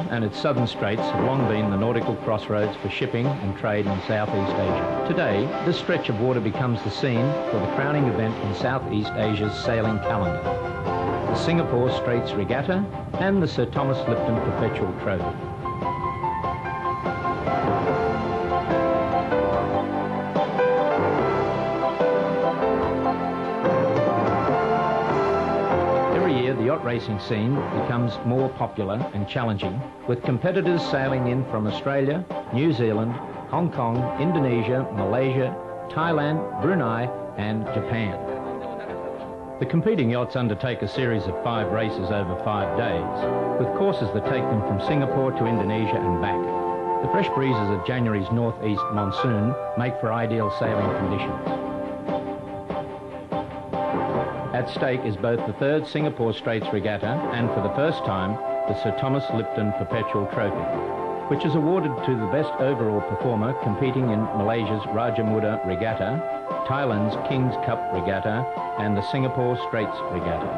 and its southern straits have long been the nautical crossroads for shipping and trade in Southeast Asia. Today, this stretch of water becomes the scene for the crowning event in Southeast Asia's sailing calendar, the Singapore Straits Regatta and the Sir Thomas Lipton Perpetual Trophy. The yacht racing scene becomes more popular and challenging, with competitors sailing in from Australia, New Zealand, Hong Kong, Indonesia, Malaysia, Thailand, Brunei and Japan. The competing yachts undertake a series of 5 races over 5 days, with courses that take them from Singapore to Indonesia and back. The fresh breezes of January's northeast monsoon make for ideal sailing conditions. At stake is both the 3rd Singapore Straits Regatta and, for the first time, the Sir Thomas Lipton Perpetual Trophy, which is awarded to the best overall performer competing in Malaysia's Raja Muda Regatta, Thailand's King's Cup Regatta and the Singapore Straits Regatta.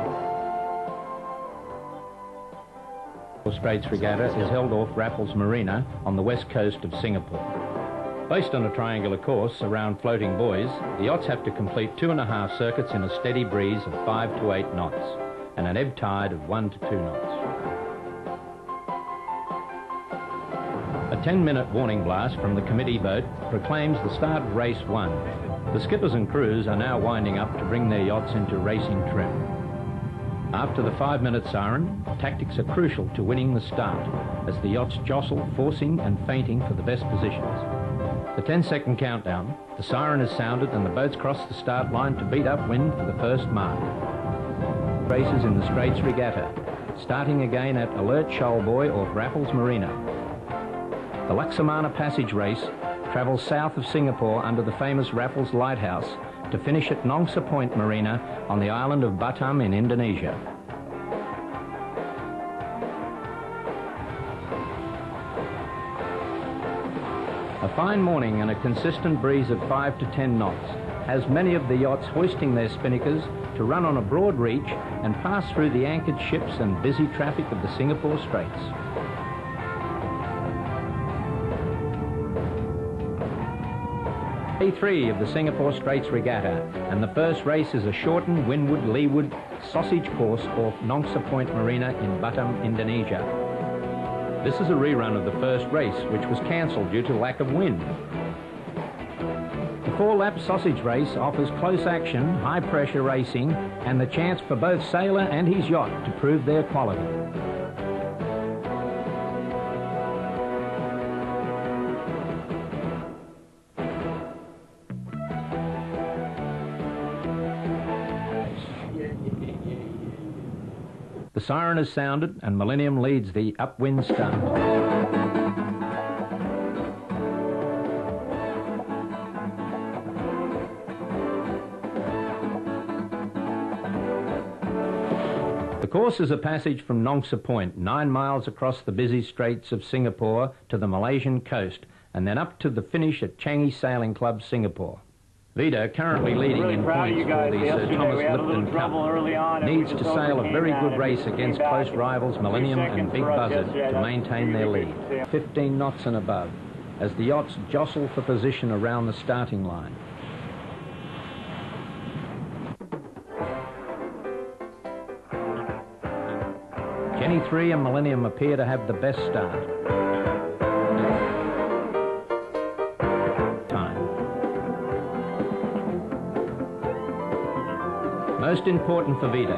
The Straits Regatta is held off Raffles Marina on the west coast of Singapore. Based on a triangular course around floating buoys, the yachts have to complete 2.5 circuits in a steady breeze of 5 to 8 knots and an ebb tide of 1 to 2 knots. A 10-minute warning blast from the committee boat proclaims the start of race 1. The skippers and crews are now winding up to bring their yachts into racing trim. After the 5-minute siren, tactics are crucial to winning the start as the yachts jostle, forcing and feinting for the best positions. The 10-second countdown, the siren is sounded and the boats cross the start line to beat upwind for the first mark. Races in the Straits Regatta, starting again at Alert Shoal Buoy off Raffles Marina. The Laksamana Passage race travels south of Singapore under the famous Raffles Lighthouse to finish at Nongsa Point Marina on the island of Batam in Indonesia. A fine morning and a consistent breeze of 5 to 10 knots has many of the yachts hoisting their spinnakers to run on a broad reach and pass through the anchored ships and busy traffic of the Singapore Straits. Day 3 of the Singapore Straits Regatta, and the first race is a shortened windward-leeward sausage course off Nongsa Point Marina in Batam, Indonesia. This is a rerun of the first race, which was cancelled due to lack of wind. The 4-lap sausage race offers close action, high-pressure racing, and the chance for both sailor and his yacht to prove their quality. The siren is sounded and Millennium leads the upwind start. The course is a passage from Nongsa Point, 9 miles across the busy straits of Singapore to the Malaysian coast, and then up to the finish at Changi Sailing Club, Singapore. Vida, currently leading in points for the Sir Thomas Lipton Cup, needs to sail a very good race against close rivals Millennium and Big Buzzard to maintain their lead. 15 knots and above, as the yachts jostle for position around the starting line. Jenny 3 and Millennium appear to have the best start. Most important for Vida,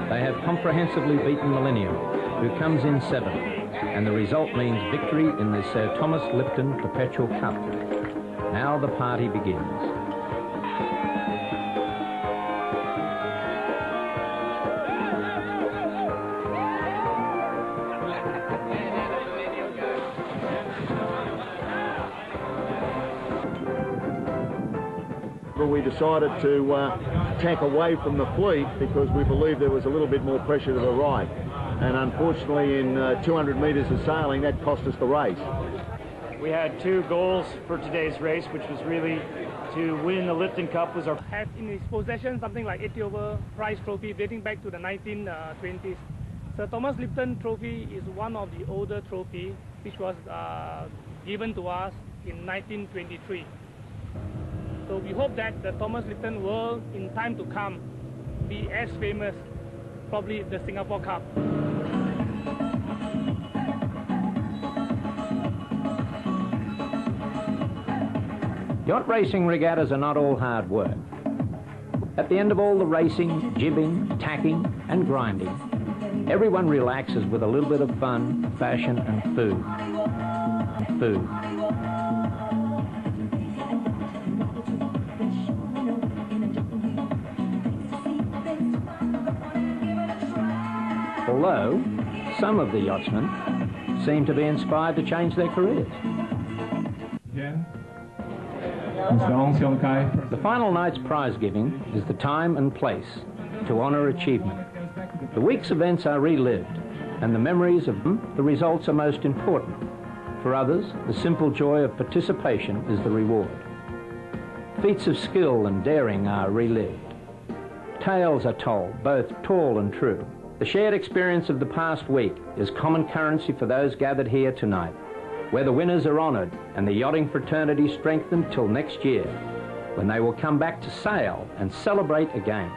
they have comprehensively beaten Millennium, who comes in 7th, and the result means victory in the Sir Thomas Lipton Perpetual Cup. Now the party begins. We decided to tack away from the fleet because we believed there was a little bit more pressure to the right, and unfortunately in 200 metres of sailing that cost us the race. We had 2 goals for today's race, which was really to win the Lipton Cup. Was our have in his possession something like 80 over prize trophy dating back to the 1920s. Sir Thomas Lipton Trophy is one of the older trophies which was given to us in 1923. So we hope that the Thomas Lipton will, in time to come, be as famous, probably the Singapore Cup. Yacht racing regattas are not all hard work. At the end of all the racing, jibbing, tacking and grinding, everyone relaxes with a little bit of fun, fashion and food. Although some of the yachtsmen seem to be inspired to change their careers. The final night's prize giving is the time and place to honour achievement. The week's events are relived, and the memories of the results are most important. For others, the simple joy of participation is the reward. Feats of skill and daring are relived. Tales are told, both tall and true. The shared experience of the past week is common currency for those gathered here tonight, where the winners are honoured and the yachting fraternity strengthened till next year, when they will come back to sail and celebrate again.